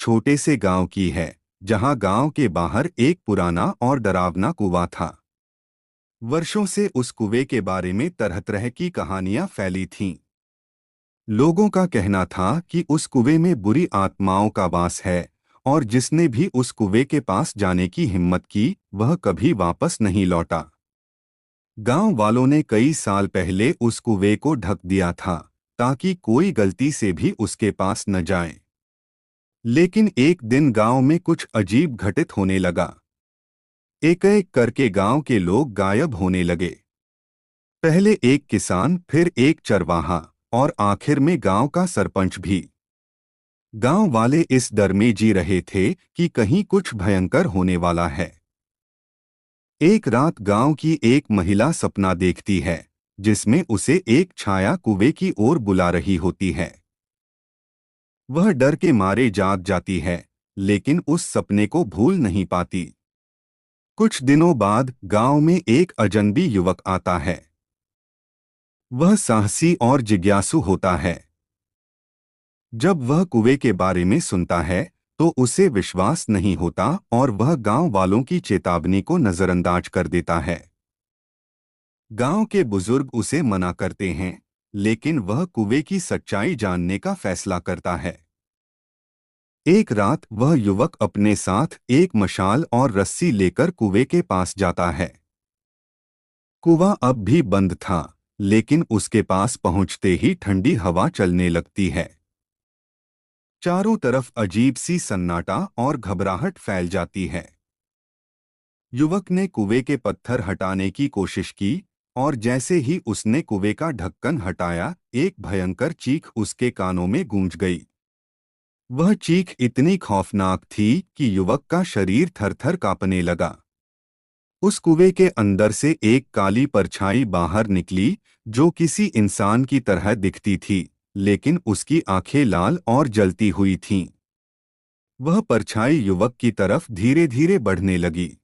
छोटे से गांव की है, जहां गांव के बाहर एक पुराना और डरावना कुआं था। वर्षों से उस कुएं के बारे में तरह तरह की कहानियां फैली थीं। लोगों का कहना था कि उस कुएं में बुरी आत्माओं का वास है और जिसने भी उस कुएं के पास जाने की हिम्मत की, वह कभी वापस नहीं लौटा। गांव वालों ने कई साल पहले उस कुएं को ढक दिया था, ताकि कोई गलती से भी उसके पास न जाए। लेकिन एक दिन गांव में कुछ अजीब घटित होने लगा। एक एक करके गांव के लोग गायब होने लगे। पहले एक किसान, फिर एक चरवाहा और आखिर में गांव का सरपंच भी। गांव वाले इस डर में जी रहे थे कि कहीं कुछ भयंकर होने वाला है। एक रात गांव की एक महिला सपना देखती है, जिसमें उसे एक छाया कुएं की ओर बुला रही होती है। वह डर के मारे जाग जाती है, लेकिन उस सपने को भूल नहीं पाती। कुछ दिनों बाद गांव में एक अजनबी युवक आता है। वह साहसी और जिज्ञासु होता है। जब वह कुएं के बारे में सुनता है तो उसे विश्वास नहीं होता और वह गांव वालों की चेतावनी को नजरअंदाज कर देता है। गांव के बुजुर्ग उसे मना करते हैं, लेकिन वह कुएं की सच्चाई जानने का फैसला करता है। एक रात वह युवक अपने साथ एक मशाल और रस्सी लेकर कुएं के पास जाता है। कुआं अब भी बंद था, लेकिन उसके पास पहुंचते ही ठंडी हवा चलने लगती है। चारों तरफ अजीब सी सन्नाटा और घबराहट फैल जाती है। युवक ने कुएं के पत्थर हटाने की कोशिश की और जैसे ही उसने कुएं का ढक्कन हटाया, एक भयंकर चीख उसके कानों में गूंज गई। वह चीख इतनी खौफनाक थी कि युवक का शरीर थर-थर कांपने लगा। उस कुएं के अंदर से एक काली परछाई बाहर निकली, जो किसी इंसान की तरह दिखती थी, लेकिन उसकी आंखें लाल और जलती हुई थीं। वह परछाई युवक की तरफ धीरे धीरे बढ़ने लगी।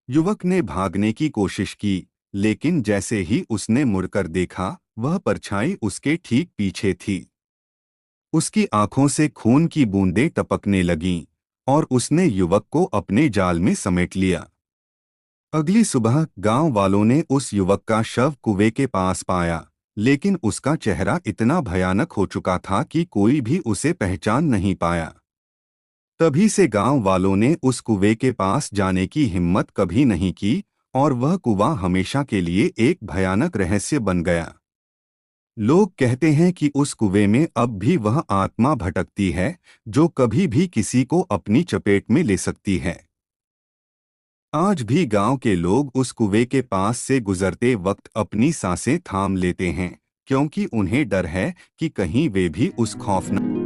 युवक ने भागने की कोशिश की, लेकिन जैसे ही उसने मुड़कर देखा, वह परछाई उसके ठीक पीछे थी। उसकी आंखों से खून की बूंदें टपकने लगीं और उसने युवक को अपने जाल में समेट लिया। अगली सुबह गांव वालों ने उस युवक का शव कुएं के पास पाया, लेकिन उसका चेहरा इतना भयानक हो चुका था कि कोई भी उसे पहचान नहीं पाया। तभी से गांव वालों ने उस कुएं के पास जाने की हिम्मत कभी नहीं की और वह कुआं हमेशा के लिए एक भयानक रहस्य बन गया। लोग कहते हैं कि उस कुएं में अब भी वह आत्मा भटकती है, जो कभी भी किसी को अपनी चपेट में ले सकती है। आज भी गांव के लोग उस कुएं के पास से गुजरते वक्त अपनी सांसें थाम लेते हैं, क्योंकि उन्हें डर है कि कहीं वे भी उस खौफनाक